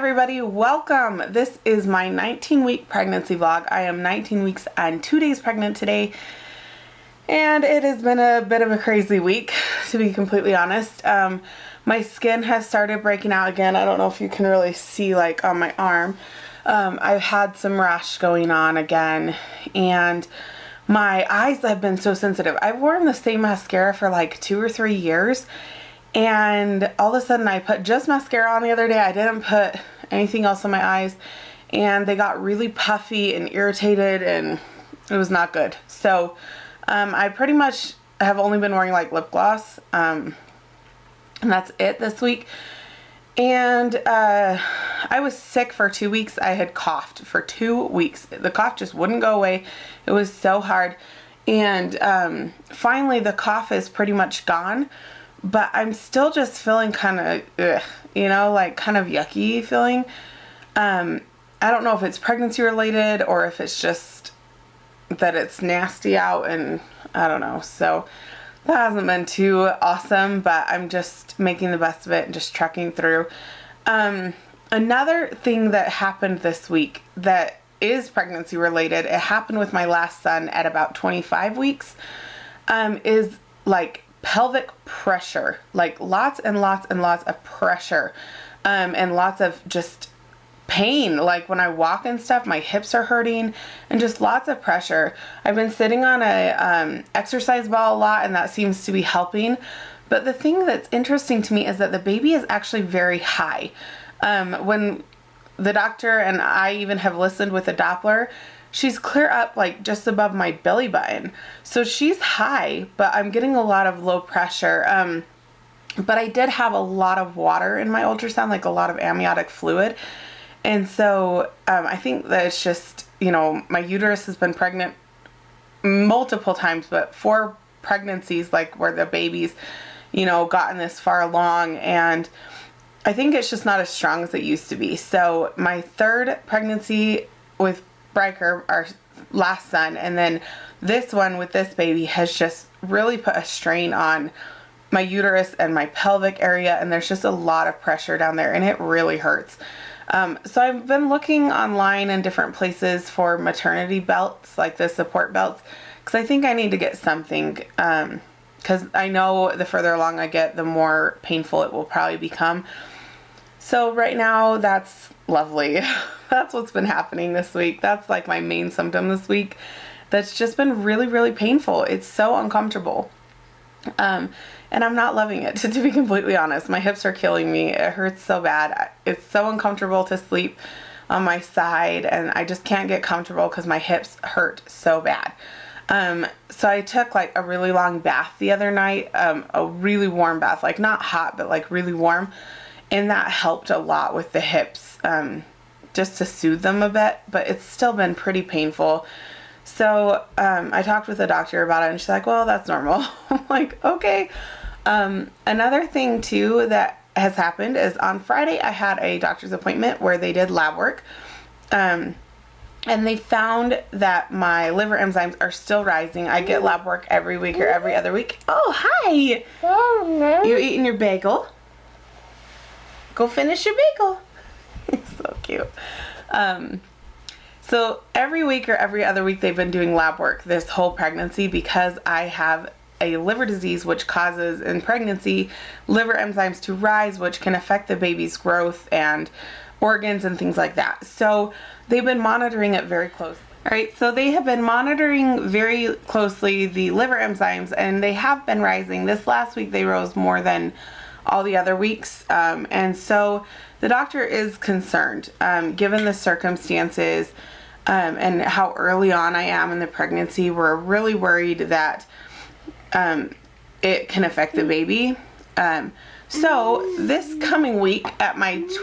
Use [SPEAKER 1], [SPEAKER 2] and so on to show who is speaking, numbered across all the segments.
[SPEAKER 1] everybody, welcome. This is my 19-week pregnancy vlog. I am 19 weeks and 2 days pregnant today, and it has been a bit of a crazy week, to be completely honest. My skin has started breaking out again. I don't know if you can really see, like, on my arm. I've had some rash going on again, and my eyes have been so sensitive. I've worn the same mascara for like 2 or 3 years, and all of a sudden I put just mascara on the other day. I didn't put anything else on my eyes, and they got really puffy and irritated, and it was not good. So I pretty much have only been wearing like lip gloss, and that's it this week. And I was sick for 2 weeks. I had coughed for 2 weeks. The cough just wouldn't go away. It was so hard. And finally the cough is pretty much gone, but I'm still just feeling kind of, you know, like kind of yucky feeling. I don't know if it's pregnancy related or if it's just that it's nasty out, and I don't know. So that hasn't been too awesome, but I'm just making the best of it and just trucking through. Another thing that happened this week that is pregnancy related, it happened with my last son at about 25 weeks, is like pelvic pressure, like lots and lots and lots of pressure, and lots of just pain. Like when I walk and stuff, my hips are hurting, and just lots of pressure. I've been sitting on a exercise ball a lot, and that seems to be helping. But the thing that's interesting to me is that the baby is actually very high. When the doctor and I even have listened with a Doppler, she's clear up like just above my belly button. So she's high, but I'm getting a lot of low pressure. But I did have a lot of water in my ultrasound, like a lot of amniotic fluid. And so I think that it's just, you know, my uterus has been pregnant multiple times, but 4 pregnancies, like where the baby's, you know, gotten this far along, and I think it's just not as strong as it used to be. So my 3rd pregnancy with Riker, our last son, and then this one with this baby has just really put a strain on my uterus and my pelvic area, and there's just a lot of pressure down there, and it really hurts. So I've been looking online in different places for maternity belts, like the support belts, because I think I need to get something, because I know the further along I get, the more painful it will probably become. So right now, that's lovely. That's what's been happening this week. That's like my main symptom this week. That's just been really, really painful. It's so uncomfortable. And I'm not loving it, to be completely honest. My hips are killing me. It hurts so bad. It's so uncomfortable to sleep on my side, and I just can't get comfortable because my hips hurt so bad. So I took like a really long bath the other night, a really warm bath, like not hot, but like really warm. And that helped a lot with the hips, just to soothe them a bit, but it's still been pretty painful. So I talked with the doctor about it, and she's like, well, that's normal. I'm like, okay. Another thing too that has happened is on Friday I had a doctor's appointment where they did lab work, and they found that my liver enzymes are still rising. I get lab work every week or every other week. Oh, hi! You eating your bagel? Go finish your bagel. So cute. So every week or every other week they've been doing lab work this whole pregnancy, because I have a liver disease which causes in pregnancy liver enzymes to rise, which can affect the baby's growth and organs and things like that. So they've been monitoring it very closely. All right, so they have been monitoring very closely the liver enzymes, and they have been rising. This last week they rose more than all the other weeks, and so the doctor is concerned, given the circumstances and how early on I am in the pregnancy. We're really worried that it can affect the baby. So this coming week at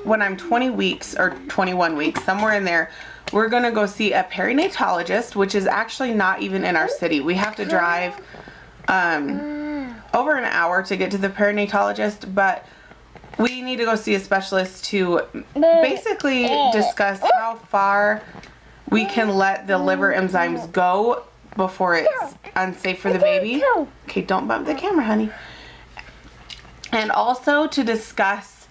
[SPEAKER 1] when I'm 20 weeks or 21 weeks, somewhere in there, we're gonna go see a perinatologist, which is actually not even in our city. We have to drive over an hour to get to the perinatologist, but we need to go see a specialist to basically discuss how far we can let the liver enzymes go before it's unsafe for the baby. Okay, don't bump the camera, honey. And also to discuss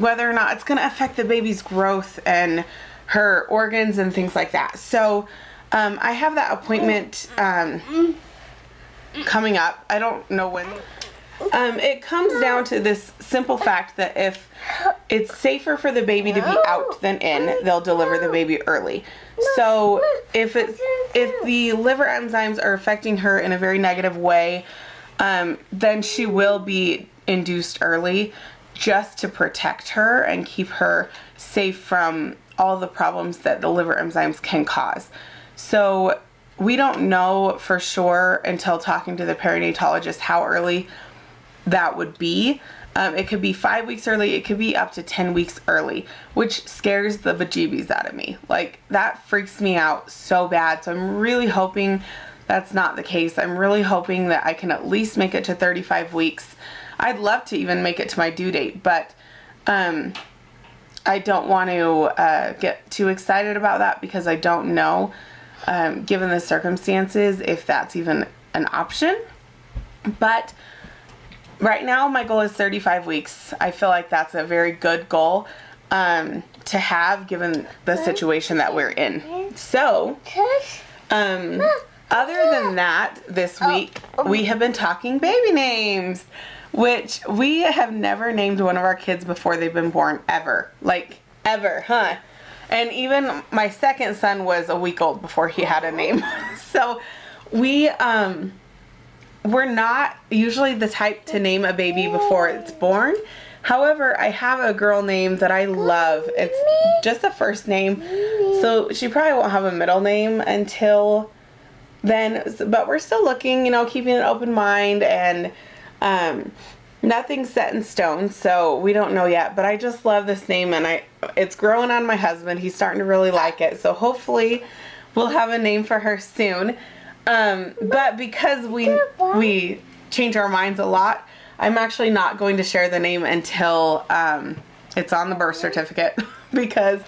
[SPEAKER 1] whether or not it's going to affect the baby's growth and her organs and things like that. So I have that appointment coming up. I don't know when. It comes down to this simple fact that if it's safer for the baby to be out than in, they'll deliver the baby early. So if the liver enzymes are affecting her in a very negative way, then she will be induced early just to protect her and keep her safe from all the problems that the liver enzymes can cause. So we don't know for sure until talking to the perinatologist how early that would be. It could be 5 weeks early, it could be up to 10 weeks early, which scares the bejeebies out of me. Like, that freaks me out so bad. So I'm really hoping that's not the case. I'm really hoping that I can at least make it to 35 weeks. I'd love to even make it to my due date, but I don't want to get too excited about that because I don't know, given the circumstances, if that's even an option. But right now, my goal is 35 weeks. I feel like that's a very good goal to have given the situation that we're in. So, other than that, this week, we have been talking baby names, which we have never named one of our kids before they've been born, ever. Like, ever, huh? And even my second son was a week old before he had a name. So, we're not usually the type to name a baby before it's born. However, I have a girl name that I love. It's just a first name, so she probably won't have a middle name until then. But we're still looking, keeping an open mind, and nothing's set in stone, so we don't know yet. But I just love this name, and it's growing on my husband. He's starting to really like it, so hopefully we'll have a name for her soon. But because we change our minds a lot, I'm actually not going to share the name until it's on the birth certificate because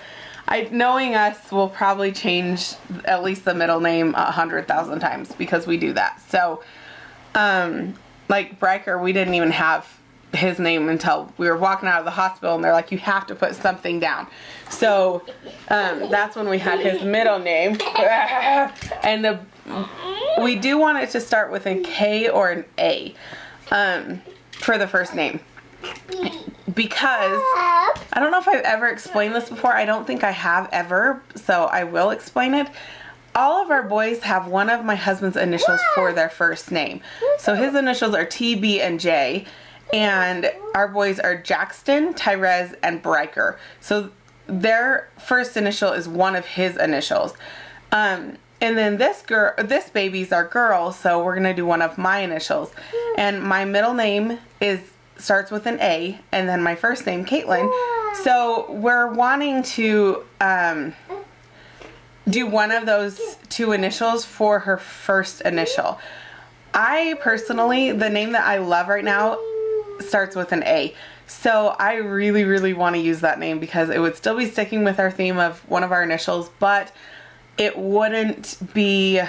[SPEAKER 1] knowing us, we'll probably change at least the middle name 100,000 times because we do that. So, like Bryker, we didn't even have his name until we were walking out of the hospital, and they're like, you have to put something down. So that's when we had his middle name. And we do want it to start with a K or an A for the first name, because I don't know if I've ever explained this before. I don't think I have ever, so I will explain it. All of our boys have one of my husband's initials for their first name. So his initials are T, B, and J, and our boys are Jackson, Tyrez, and Bryker. So their first initial is one of his initials. And then this baby's our girl, so we're gonna do one of my initials. And my middle name starts with an A, and then my first name, Caitlin. So we're wanting to do one of those two initials for her first initial. I personally, the name that I love right now starts with an A. So I really, really want to use that name because it would still be sticking with our theme of one of our initials, but it wouldn't be, I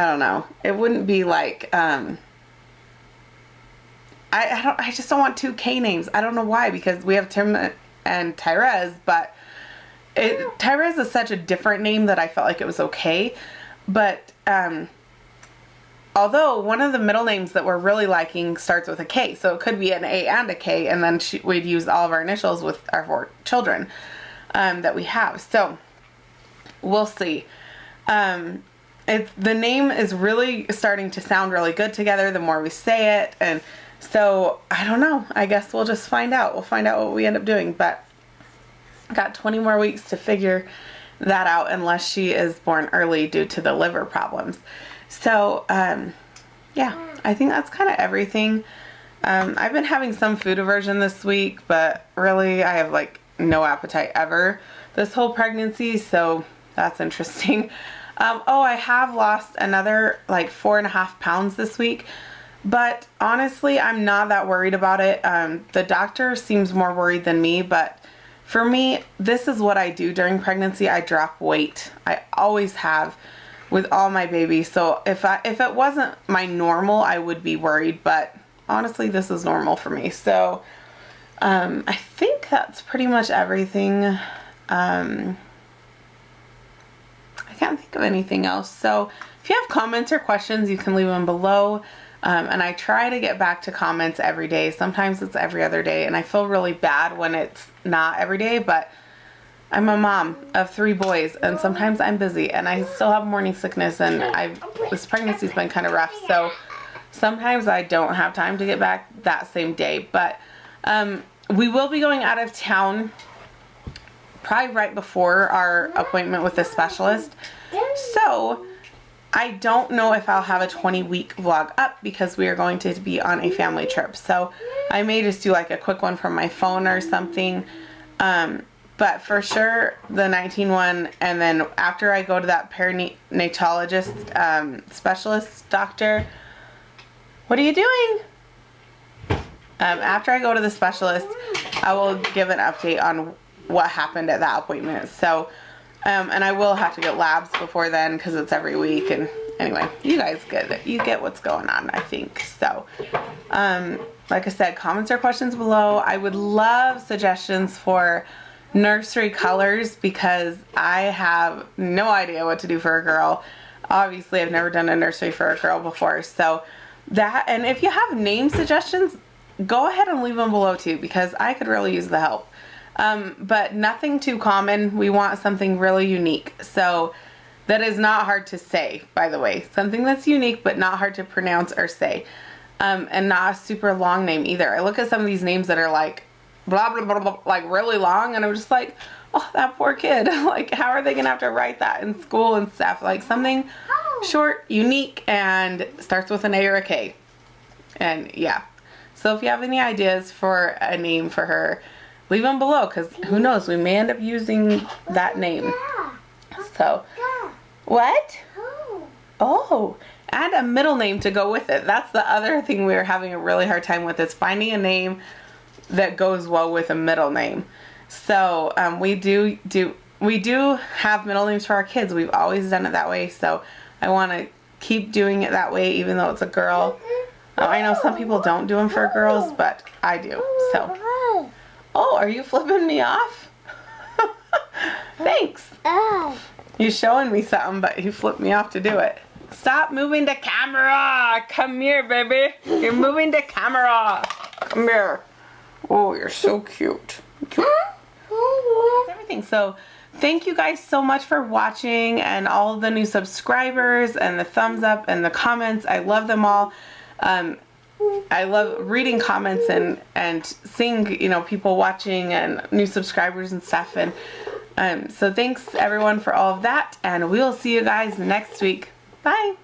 [SPEAKER 1] don't know, it wouldn't be like, I just don't want two K names. I don't know why, because we have Tim and Tyrez, but Tyrez is such a different name that I felt like it was okay. But although one of the middle names that we're really liking starts with a K, so it could be an A and a K, and then we'd use all of our initials with our 4 children that we have. So we'll see. The name is really starting to sound really good together the more we say it, and so I don't know. I guess we'll just find out. We'll find out what we end up doing, but I got 20 more weeks to figure that out unless she is born early due to the liver problems. So, yeah, I think that's kind of everything. I've been having some food aversion this week, but really I have like no appetite ever this whole pregnancy, so that's interesting. I have lost another like 4.5 pounds this week, but honestly, I'm not that worried about it. The doctor seems more worried than me, but for me, this is what I do during pregnancy. I drop weight. I always have with all my babies. So if it wasn't my normal, I would be worried, but honestly, this is normal for me. So I think that's pretty much everything. I can't think of anything else. So if you have comments or questions, you can leave them below. And I try to get back to comments every day. Sometimes it's every other day, and I feel really bad when it's not every day, but I'm a mom of 3 boys, and sometimes I'm busy, and I still have morning sickness, and this pregnancy's been kind of rough, so sometimes I don't have time to get back that same day. But we will be going out of town probably right before our appointment with the specialist. So I don't know if I'll have a 20-week vlog up because we are going to be on a family trip. So I may just do like a quick one from my phone or something. But for sure the 19 one, and then after I go to that perinatologist specialist doctor. What are you doing? After I go to the specialist, I will give an update on what happened at that appointment. So and I will have to get labs before then because it's every week. And anyway, you guys get what's going on, I think. So, like I said, comments or questions below. I would love suggestions for nursery colors because I have no idea what to do for a girl. Obviously, I've never done a nursery for a girl before. So that, and if you have name suggestions, go ahead and leave them below too because I could really use the help. But nothing too common. We want something really unique. So that is not hard to say, by the way. Something that's unique but not hard to pronounce or say. And not a super long name either. I look at some of these names that are like blah, blah, blah, blah, like really long, and I'm just like, oh, that poor kid. Like, how are they going to have to write that in school and stuff? Like something short, unique, and starts with an A or a K. And yeah. So if you have any ideas for a name for her, leave them below because who knows, we may end up using that name. So, what? Oh, and a middle name to go with it. That's the other thing we are having a really hard time with is finding a name that goes well with a middle name. So we do have middle names for our kids. We've always done it that way. So I want to keep doing it that way even though it's a girl. I know some people don't do them for girls, but I do. So. Oh, are you flipping me off? Thanks. You're showing me something, but you flipped me off to do it. Stop moving the camera. Come here, baby. You're moving the camera. Come here. Oh, you're so cute. Everything. So thank you guys so much for watching and all the new subscribers and the thumbs up and the comments. I love them all. I love reading comments and seeing, you know, people watching and new subscribers and stuff. And so thanks everyone for all of that, and we'll see you guys next week. Bye.